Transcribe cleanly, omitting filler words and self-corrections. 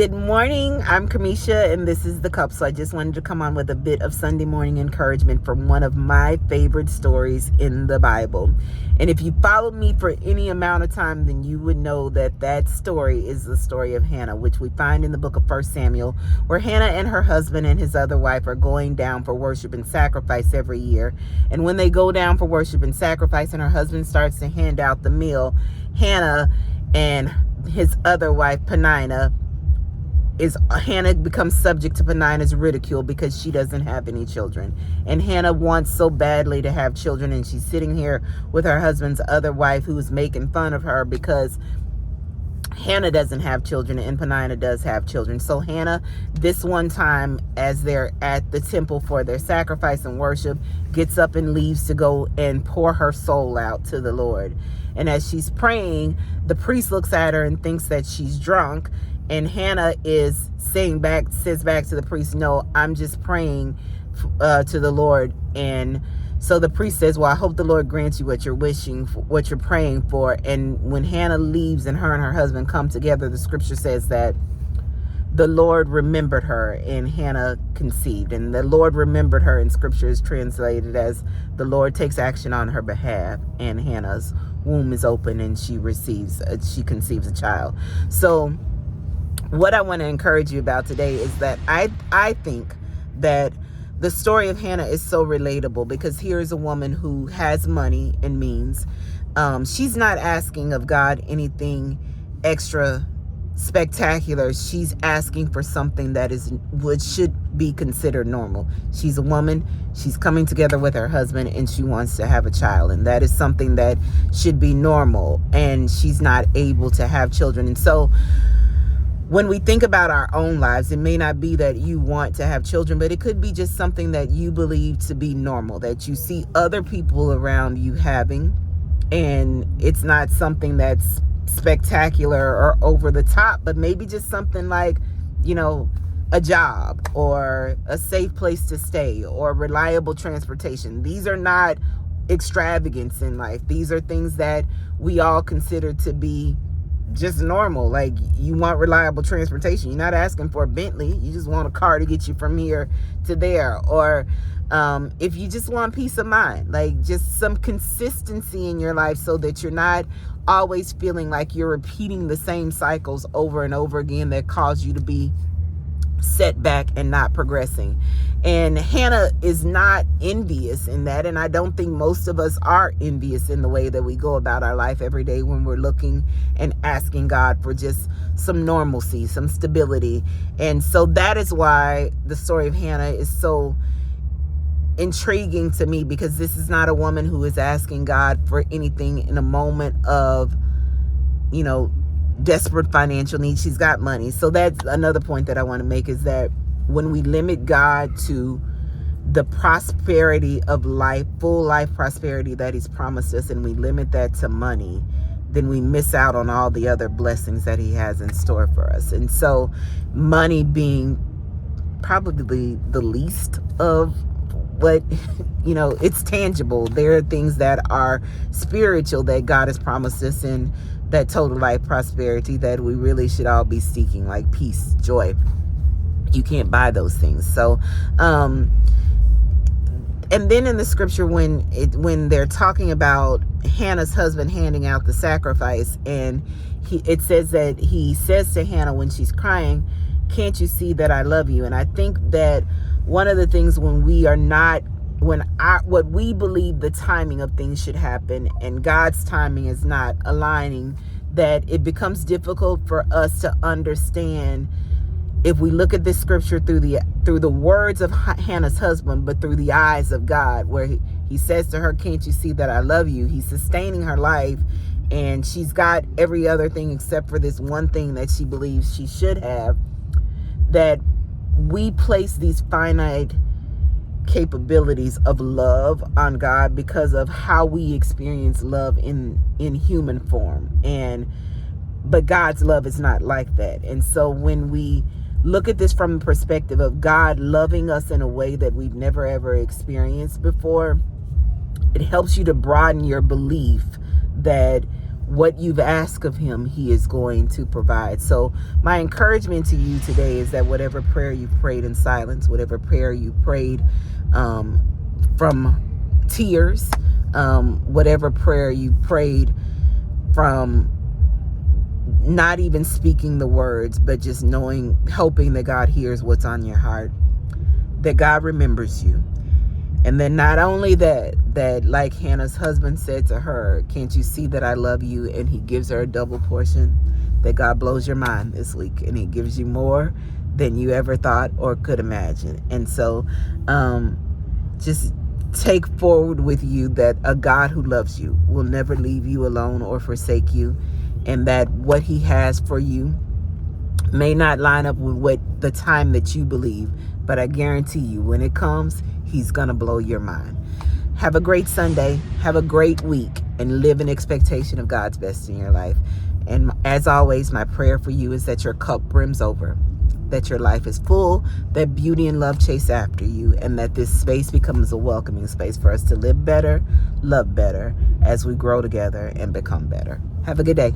Good morning. I'm Kamisha, and this is The Cup. So I just wanted to come on with a bit of Sunday morning encouragement from one of my favorite stories in the Bible. And if you followed me for any amount of time, then you would know that story is the story of Hannah, which we find in the book of 1 Samuel, where Hannah and her husband and his other wife are going down for worship and sacrifice every year. And when they go down for worship and sacrifice and her husband starts to hand out the meal, Hannah and his other wife, Hannah becomes subject to Peninnah's ridicule because she doesn't have any children. And Hannah wants so badly to have children, and she's sitting here with her husband's other wife who's making fun of her because Hannah doesn't have children and Peninnah does have children. So Hannah, this one time as they're at the temple for their sacrifice and worship, gets up and leaves to go and pour her soul out to the Lord. And as she's praying, the priest looks at her and thinks that she's drunk. And Hannah says back to the priest, "No, I'm just praying to the Lord." And so the priest says, "Well, I hope the Lord grants you what you're wishing for, what you're praying for." And when Hannah leaves and her husband come together, the scripture says that the Lord remembered her and Hannah conceived. And the Lord remembered her in scripture is translated as the Lord takes action on her behalf, and Hannah's womb is open and she conceives a child. So what I want to encourage you about today is that I think that the story of Hannah is so relatable because here's a woman who has money and means. She's not asking of God anything extra spectacular. She's asking for something that should be considered normal. She's a woman. She's coming together with her husband and she wants to have a child. And that is something that should be normal. And she's not able to have children. And so when we think about our own lives, it may not be that you want to have children, but it could be just something that you believe to be normal, that you see other people around you having, and it's not something that's spectacular or over the top, but maybe just something like, a job or a safe place to stay or reliable transportation. These are not extravagance in life. These are things that we all consider to be just normal. Like, you want reliable transportation. You're not asking for a Bentley. You just want a car to get you from here to there. Or if you just want peace of mind, like just some consistency in your life so that you're not always feeling like you're repeating the same cycles over and over again that cause you to be set back and not progressing. And Hannah is not envious in that, and I don't think most of us are envious in the way that we go about our life every day when we're looking and asking God for just some normalcy, some stability. And so that is why the story of Hannah is so intriguing to me, because this is not a woman who is asking God for anything in a moment of, desperate financial need. She's got money. So that's another point that I want to make, is that when we limit God to the prosperity of life, full life prosperity that he's promised us, and we limit that to money, then we miss out on all the other blessings that he has in store for us. And so money being probably the least of what, it's tangible. There are things that are spiritual that God has promised us in that total life prosperity that we really should all be seeking, like peace, joy. You can't buy those things. So, and then in the scripture, when they're talking about Hannah's husband handing out the sacrifice, and it says that he says to Hannah when she's crying, "Can't you see that I love you?" And I think that one of the things what we believe the timing of things should happen and God's timing is not aligning, that it becomes difficult for us to understand if we look at this scripture through the words of Hannah's husband, but through the eyes of God, where he says to her, "Can't you see that I love you?" He's sustaining her life, and she's got every other thing except for this one thing that she believes she should have. That we place these finite capabilities of love on God because of how we experience love in human form, but God's love is not like that. And so when we look at this from the perspective of God loving us in a way that we've never ever experienced before, it helps you to broaden your belief that what you've asked of him, he is going to provide. So my encouragement to you today is that whatever prayer you prayed in silence, whatever prayer you prayed from tears, whatever prayer you prayed from not even speaking the words, but just knowing, hoping that God hears what's on your heart, that God remembers you. And then not only that like Hannah's husband said to her, can't you see that I love you? And he gives her a double portion, that God blows your mind this week and he gives you more than you ever thought or could imagine. And so just take forward with you that a God who loves you will never leave you alone or forsake you, and that what he has for you may not line up with what the time that you believe, but I guarantee you when it comes, he's gonna blow your mind. Have a great Sunday, have a great week, and live in expectation of God's best in your life. And as always, my prayer for you is that your cup brims over, that your life is full, that beauty and love chase after you, and that this space becomes a welcoming space for us to live better, love better, as we grow together and become better. Have a good day.